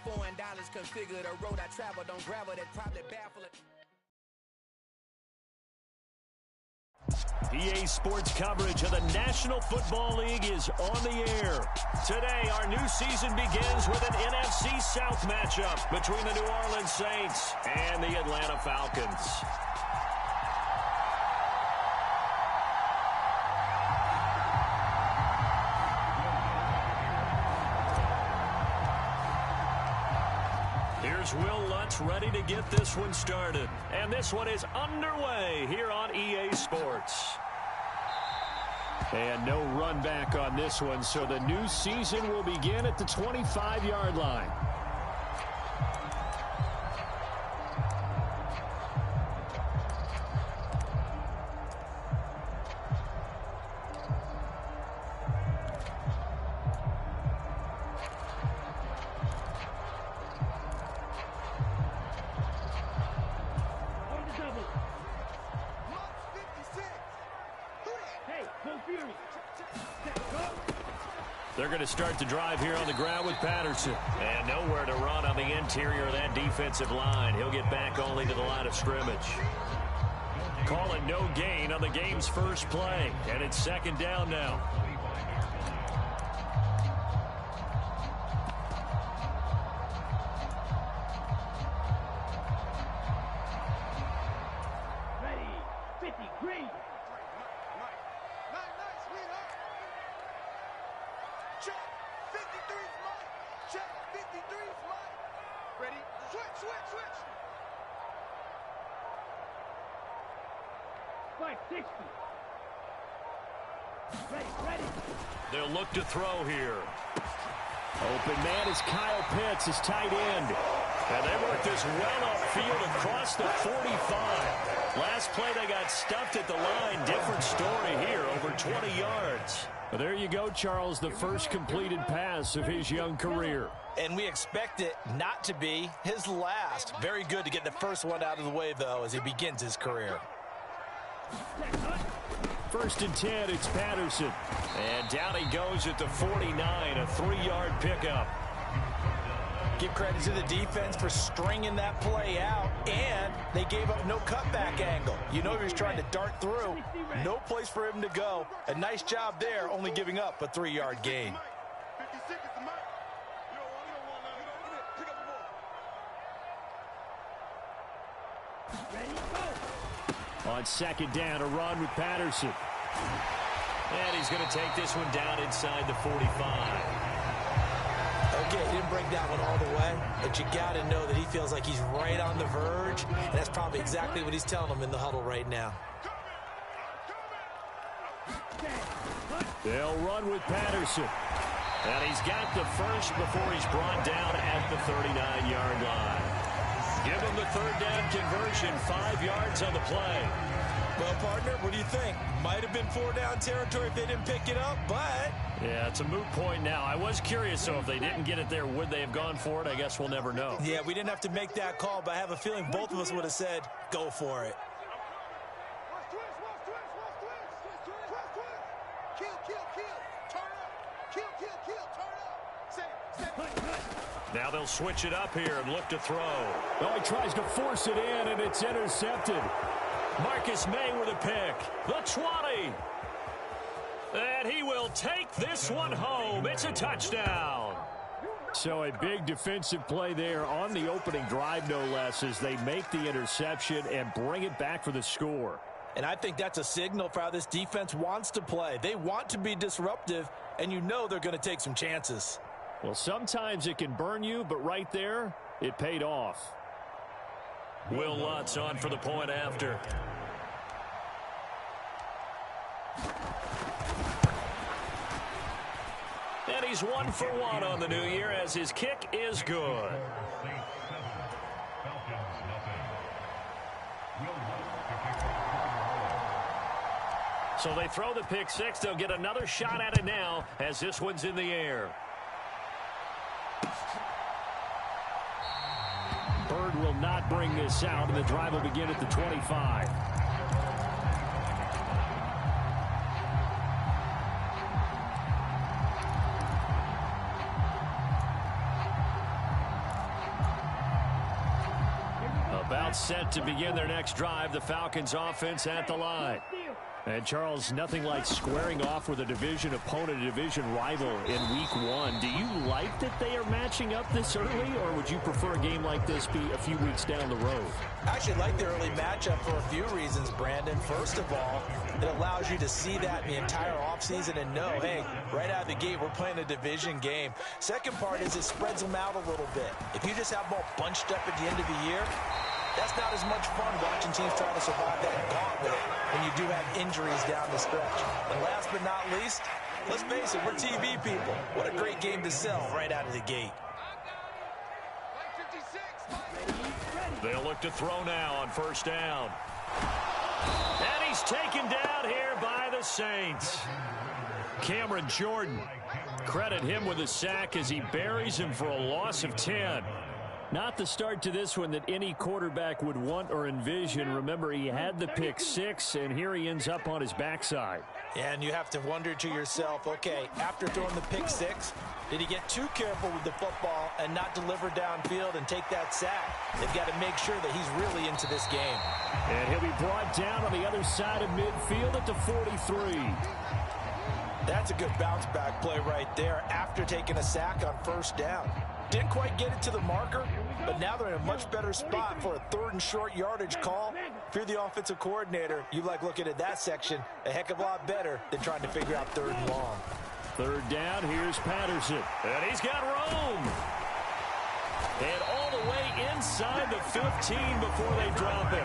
foreign dollars configure the road I travel. Don't gravel, that probably baffle it. EA Sports coverage of the National Football League is on the air. Today, our new season begins with an NFC South matchup between the New Orleans Saints and the Atlanta Falcons. Here's Will Lutz ready to get this one started. And this one is underway here on EA Sports. And no run back on this one, so the new season will begin at the 25-yard line. They're going to start the drive here on the ground with Patterson. And nowhere to run on the interior of that defensive line. He'll get back only to the line of scrimmage. Calling no gain on the game's first play. And it's second down now. They'll look to throw here. Open man is Kyle Pitts, his tight end. And they work this well upfield across the 45. Last play they got stuffed at the line. Different story here, over 20 yards. Well, there you go, Charles, the first completed pass of his young career. And we expect it not to be his last. Very good to get the first one out of the way, though, as he begins his career. First and 10, it's Patterson. And down he goes at the 49, a 3-yard pickup. Give credit to the defense for stringing that play out, and they gave up no cutback angle. You know he was trying to dart through. No place for him to go. A nice job there, only giving up a 3-yard gain. On second down, a run with Patterson. And he's going to take this one down inside the 45. Okay, he didn't break that one all the way, but you got to know that he feels like he's right on the verge, and that's probably exactly what he's telling them in the huddle right now. They'll run with Patterson. And he's got the first before he's brought down at the 39-yard line. Give him the third down conversion, 5 yards on the play. Well, partner, what do you think? Might have been 4-down territory if they didn't pick it up, but... Yeah, it's a moot point now. I was curious, so if they didn't get it there, would they have gone for it? I guess we'll never know. Yeah, we didn't have to make that call, but I have a feeling both of us would have said, go for it. Now they'll switch it up here and look to throw. Oh, he tries to force it in, and it's intercepted. Marcus May with a pick. The 20. And he will take this one home. It's a touchdown. So a big defensive play there on the opening drive, no less, as they make the interception and bring it back for the score. And I think that's a signal for how this defense wants to play. They want to be disruptive, and you know they're going to take some chances. Well, sometimes it can burn you, but right there, it paid off. Will Lutz on for the point after. And he's 1 for 1 on the new year as his kick is good. So they throw the pick six. They'll get another shot at it now as this one's in the air. Bird will not bring this out, and the drive will begin at the 25. About set to begin their next drive, the Falcons offense at the line. And, Charles, nothing like squaring off with a division opponent, a division rival in Week 1. Do you like that they are matching up this early, or would you prefer a game like this be a few weeks down the road? I actually like the early matchup for a few reasons, Brandon. First of all, it allows you to see that in the entire offseason and know, hey, right out of the gate, we're playing a division game. Second part is it spreads them out a little bit. If you just have them all bunched up at the end of the year, that's not as much fun watching teams try to survive that gauntlet when you do have injuries down the stretch. And last but not least, let's face it, we're TV people. What a great game to sell right out of the gate. They'll look to throw now on first down. And he's taken down here by the Saints. Cameron Jordan, credit him with a sack as he buries him for a loss of 10. Not the start to this one that any quarterback would want or envision. Remember, he had the pick 6, and here he ends up on his backside. And you have to wonder to yourself, okay, after throwing the pick 6, did he get too careful with the football and not deliver downfield and take that sack? They've got to make sure that he's really into this game. And he'll be brought down on the other side of midfield at the 43. That's a good bounce back play right there after taking a sack on first down. Didn't quite get it to the marker, but now they're in a much better spot for a 3rd and short yardage call. If you're the offensive coordinator, you like looking at that section a heck of a lot better than trying to figure out 3rd and long. 3rd down, here's Patterson. And he's got room. And all the way inside the 15 before they drop it.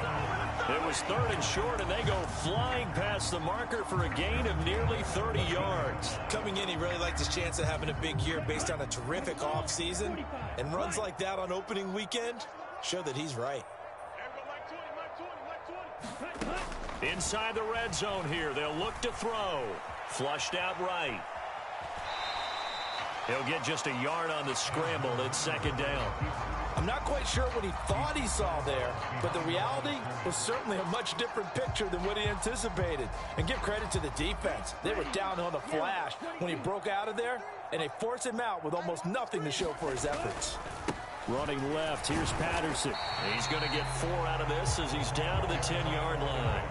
It was 3rd and short, and they go flying past the marker for a gain of nearly 30 yards. Coming in, he really liked his chance of having a big year based on a terrific offseason. And runs like that on opening weekend show that he's right. Inside the red zone here, they'll look to throw. Flushed out right. He'll get just a yard on the scramble. It's 2nd down. I'm not quite sure what he thought he saw there, but the reality was certainly a much different picture than what he anticipated. And give credit to the defense. They were down on the flash when he broke out of there, and they forced him out with almost nothing to show for his efforts. Running left, here's Patterson. He's going to get 4 out of this as he's down to the 10-yard line.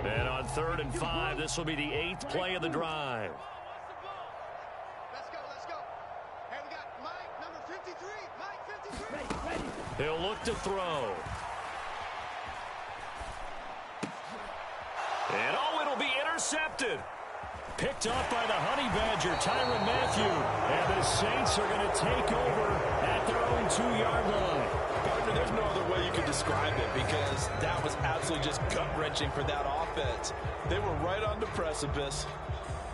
And on 3rd and 5, this will be the 8th play of the drive. Let's go. Hey, we got Mike, number 53. Mike, 53. He'll look to throw. And it'll be intercepted. Picked off by the Honey Badger, Tyrann Mathieu. And the Saints are going to take over at their own 2-yard line. There's no other way you could describe it because that was absolutely just gut-wrenching for that offense. They were right on the precipice.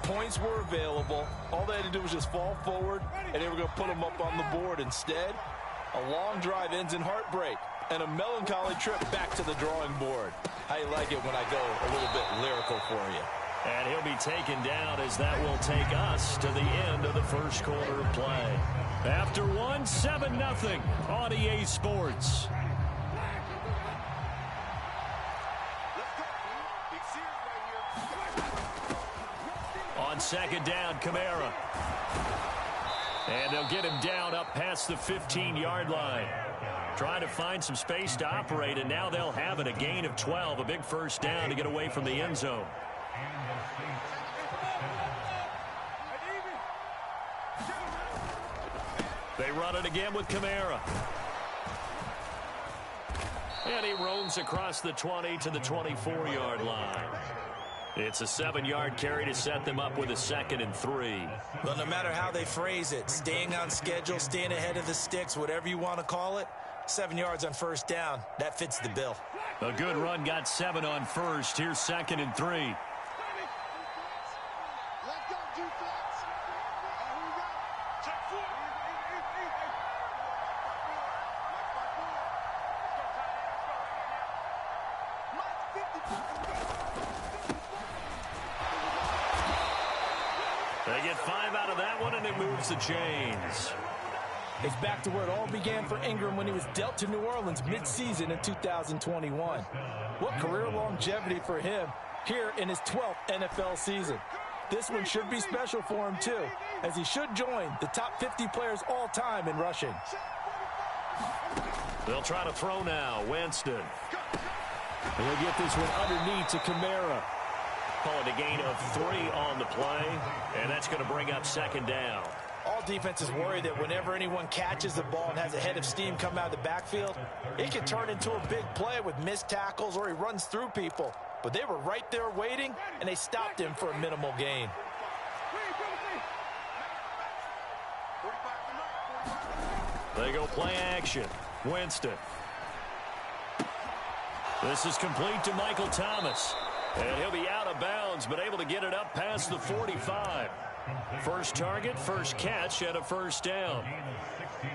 Points were available. All they had to do was just fall forward, and they were going to put them up on the board. Instead, a long drive ends in heartbreak and a melancholy trip back to the drawing board. How you like it when I go a little bit lyrical for you? And he'll be taken down as that will take us to the end of the first quarter of play. After 7-0 on EA Sports. On 2nd down, Kamara. And they'll get him down up past the 15-yard line. Trying to find some space to operate, and now they'll have it, a gain of 12, a big first down to get away from the end zone. They run it again with Kamara. And he roams across the 20 to the 24-yard line. It's a 7-yard carry to set them up with a 2nd and 3. Well, no matter how they phrase it, staying on schedule, staying ahead of the sticks, whatever you want to call it, 7 yards on first down, that fits the bill. A good run got 7 on first. Here's 2nd and 3. They get 5 out of that one, and it moves the chains. It's back to where it all began for Ingram when he was dealt to New Orleans mid-season in 2021. What career longevity for him here in his 12th NFL season. This one should be special for him, too, as he should join the top 50 players all time in rushing. They'll try to throw now. Winston. And they'll get this one underneath to Kamara. Call it a gain of 3 on the play, and that's going to bring up second down. All defenses worry that whenever anyone catches the ball and has a head of steam come out of the backfield, it can turn into a big play with missed tackles or he runs through people. But they were right there waiting, and they stopped him for a minimal gain. They go play action. Winston. This is complete to Michael Thomas. And he'll be out of bounds, but able to get it up past the 45. First target, first catch, and a first down.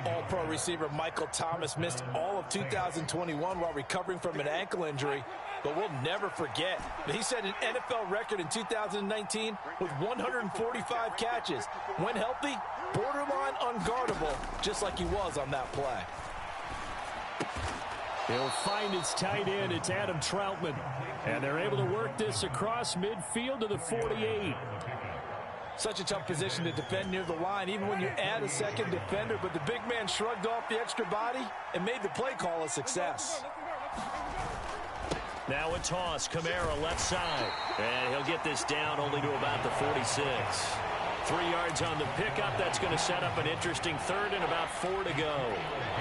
All-pro receiver Michael Thomas missed all of 2021 while recovering from an ankle injury. But we'll never forget that he set an NFL record in 2019 with 145 catches. When healthy, borderline unguardable, just like he was on that play. He'll find his tight end. It's Adam Troutman. And they're able to work this across midfield to the 48. Such a tough position to defend near the line, even when you add a second defender. But the big man shrugged off the extra body and made the play call a success. Now a toss. Kamara left side. And he'll get this down only to about the 46. 3 yards on the pickup. That's going to set up an interesting third and about 4 to go.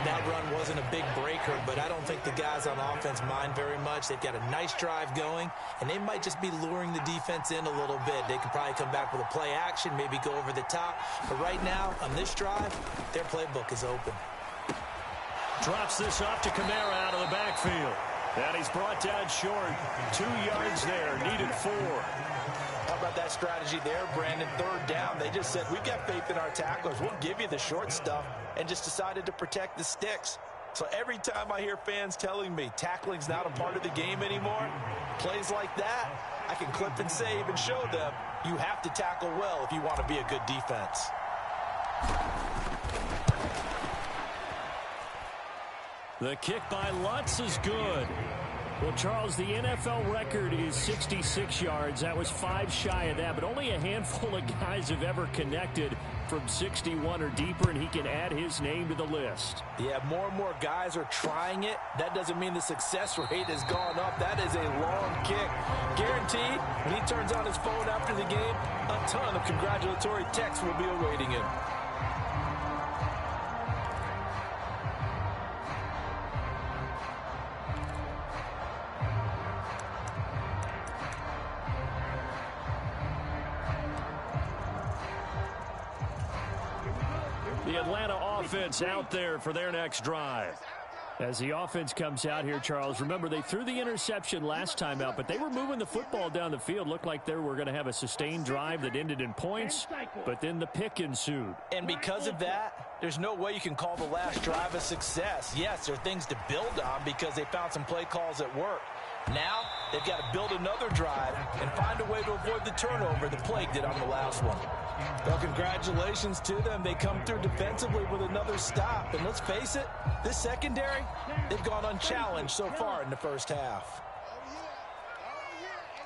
That run wasn't a big breaker, but I don't think the guys on offense mind very much. They've got a nice drive going, and they might just be luring the defense in a little bit. They can probably come back with a play action, maybe go over the top. But right now, on this drive, their playbook is open. Drops this off to Kamara out of the backfield. And he's brought down short. 2 yards there, needed 4. How about that strategy there, Brandon? Third down, they just said, we've got faith in our tacklers. We'll give you the short stuff, and just decided to protect the sticks. So every time I hear fans telling me tackling's not a part of the game anymore, plays like that, I can clip and save and show them you have to tackle well if you want to be a good defense. The kick by Lutz is good. Well, Charles, the NFL record is 66 yards. That was 5 shy of that, but only a handful of guys have ever connected from 61 or deeper, and he can add his name to the list. Yeah, more and more guys are trying it. That doesn't mean the success rate has gone up. That is a long kick. Guaranteed, when he turns on his phone after the game, a ton of congratulatory texts will be awaiting him. The Atlanta offense out there for their next drive. As the offense comes out here, Charles, remember they threw the interception last time out, but they were moving the football down the field. Looked like they were going to have a sustained drive that ended in points, but then the pick ensued. And because of that, there's no way you can call the last drive a success. Yes, there are things to build on because they found some play calls that work. Now, they've got to build another drive and find a way to avoid the turnover the Plague did on the last one. Well, congratulations to them. They come through defensively with another stop. And let's face it, this secondary, they've gone unchallenged so far in the first half.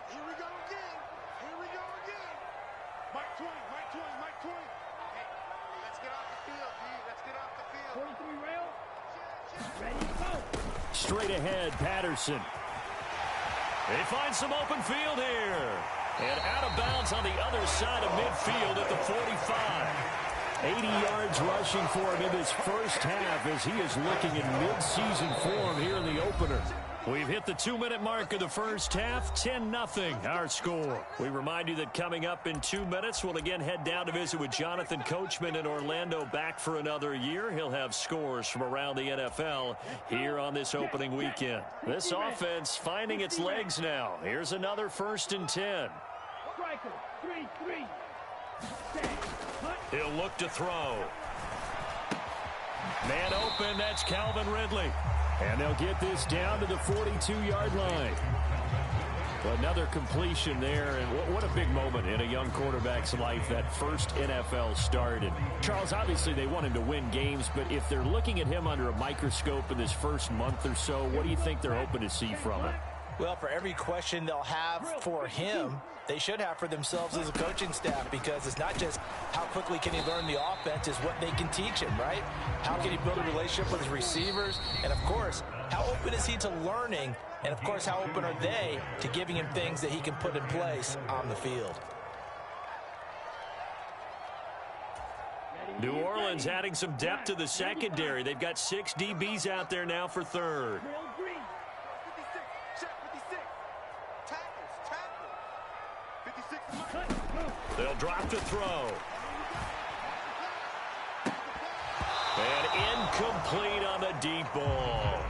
Here we go again. Here we go again. Mike 20, Mike 20, Mike 20. Hey, let's get off the field, D. Let's get off the field. 43 rail. Ready, go. Straight ahead, Patterson. They find some open field here. And out of bounds on the other side of midfield at the 45. 80 yards rushing for him in this first half as he is looking in mid-season form here in the opener. We've hit the 2-minute mark of the first half. 10-0 our score. We remind you that coming up in 2 minutes, we'll again head down to visit with Jonathan Coachman in Orlando, back for another year. He'll have scores from around the NFL here on this opening weekend. This offense finding its legs now. Here's another 1st and 10. He'll look to throw. Man open, that's Calvin Ridley. And they'll get this down to the 42-yard line. Another completion there, and what a big moment in a young quarterback's life, that first NFL start. And Charles, obviously they want him to win games, but if they're looking at him under a microscope in this first month or so, what do you think they're hoping to see from him? Well, for every question they'll have for him, they should have for themselves as a coaching staff, because it's not just how quickly can he learn the offense, it's what they can teach him, right? How can he build a relationship with his receivers? And, of course, how open is he to learning? And, of course, how open are they to giving him things that he can put in place on the field? New Orleans adding some depth to the secondary. They've got 6 DBs out there now for third. 56, check 56. Tackles. 56. They'll drop to throw. And incomplete on the deep ball.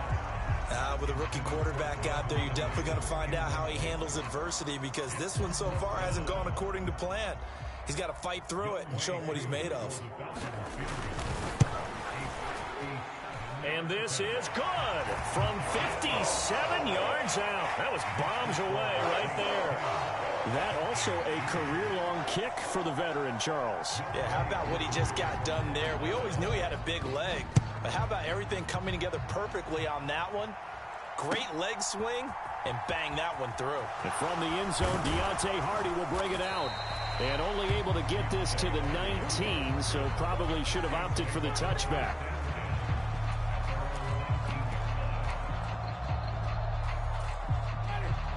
With a rookie quarterback out there, you're definitely going to find out how he handles adversity, because this one so far hasn't gone according to plan. He's got to fight through it and show him what he's made of. And this is good from 57 yards out. That was bombs away right there. That also a career-long kick for the veteran, Charles. Yeah, how about what he just got done there? We always knew he had a big leg, but how about everything coming together perfectly on that one? Great leg swing, and bang that one through. And from the end zone, Deontay Hardy will bring it out. And only able to get this to the 19, so probably should have opted for the touchback.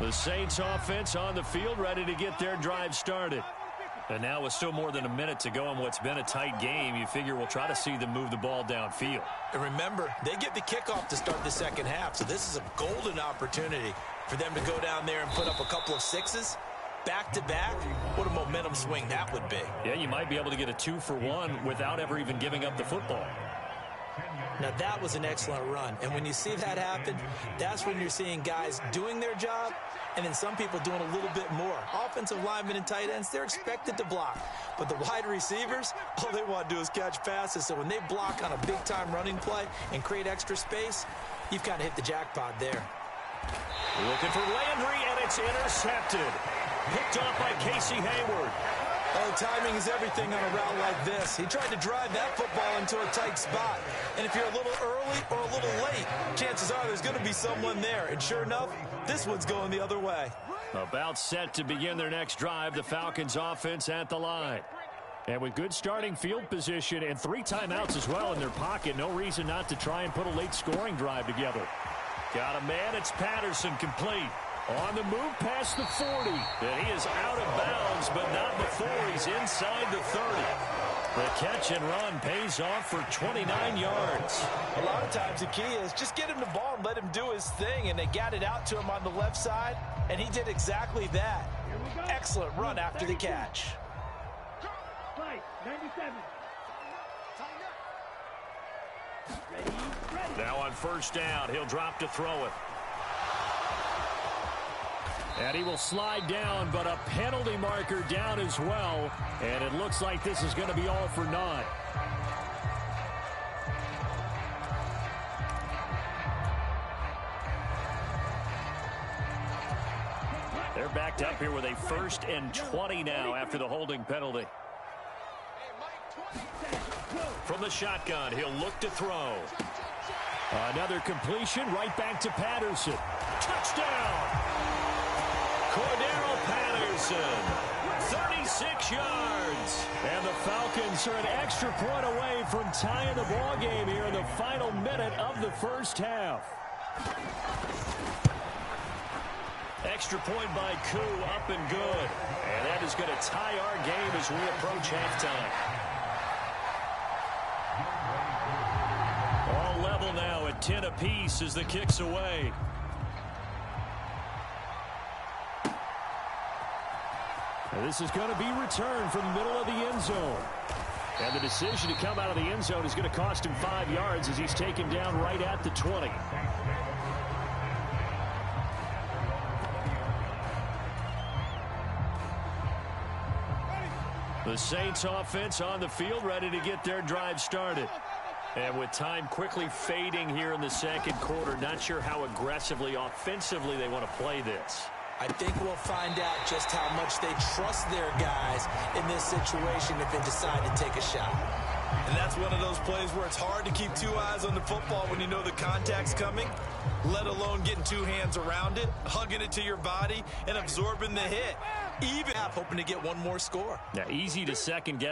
The Saints offense on the field, ready to get their drive started. And now with still more than a minute to go in what's been a tight game, you figure we'll try to see them move the ball downfield. And remember, they get the kickoff to start the second half, so this is a golden opportunity for them to go down there and put up a couple of sixes. Back-to-back, what a momentum swing that would be. Yeah, you might be able to get a 2-for-1 without ever even giving up the football. Now, that was an excellent run. And when you see that happen, that's when you're seeing guys doing their job and then some people doing a little bit more. Offensive linemen and tight ends, they're expected to block. But the wide receivers, all they want to do is catch passes. So when they block on a big-time running play and create extra space, you've kind of hit the jackpot there. Looking for Landry, and it's intercepted. Picked off by Casey Hayward. Oh, timing is everything on a route like this. He tried to drive that football into a tight spot. And if you're a little early or a little late, chances are there's going to be someone there. And sure enough, this one's going the other way. About set to begin their next drive, the Falcons offense at the line. And with good starting field position and 3 timeouts as well in their pocket, no reason not to try and put a late scoring drive together. Got a man, it's Patterson, complete. On the move past the 40. And he is out of bounds, but not before he's inside the 30. The catch and run pays off for 29 yards. A lot of times the key is just get him the ball and let him do his thing, and they got it out to him on the left side, and he did exactly that. Excellent run after the catch. Play, 97. Now on first down, he'll drop to throw it. And he will slide down, but a penalty marker down as well. And it looks like this is going to be all for naught. They're backed up here with a 1st and 20 now after the holding penalty. From the shotgun, he'll look to throw. Another completion right back to Patterson. Touchdown! Cordero Patterson, 36 yards. And the Falcons are an extra point away from tying the ball game here in the final minute of the first half. Extra point by Koo, up and good. And that is going to tie our game as we approach halftime. All level now at 10 apiece as the kick's away. And this is going to be returned from the middle of the end zone. And the decision to come out of the end zone is going to cost him 5 yards as he's taken down right at the 20. The Saints offense on the field, ready to get their drive started. And with time quickly fading here in the second quarter, not sure how aggressively, offensively they want to play this. I think we'll find out just how much they trust their guys in this situation if they decide to take a shot. And that's one of those plays where it's hard to keep two eyes on the football when you know the contact's coming, let alone getting two hands around it, hugging it to your body, and absorbing the hit. Even hoping to get one more score. Yeah, easy to second guess.